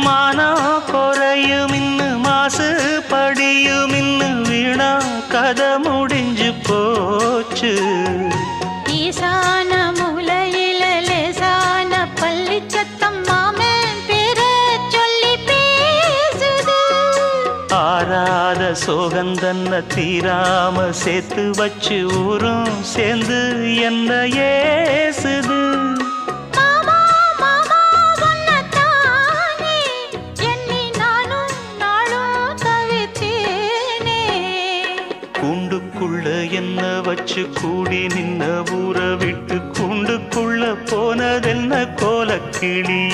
மானம் குறையும் இன்னு மாசு படியும் இன்னு வீணா கதை முடிஞ்சு போச்சு. ஈசான மூலையில லேசான பள்ளி சத்தம் மாமன் பேர சொல்லி பேசுது. ஆறாத சோகந்தன்ன தீராம சேர்த்து வச்சு ஊரும் சேர்ந்து என்ன ஏசுது. கூண்டுக்குள்ள என்ன வச்சு கூடி நின்ன ஊரை விட்டு கூண்டுக்குள்ள போனதென்ன கோலக்கிளி.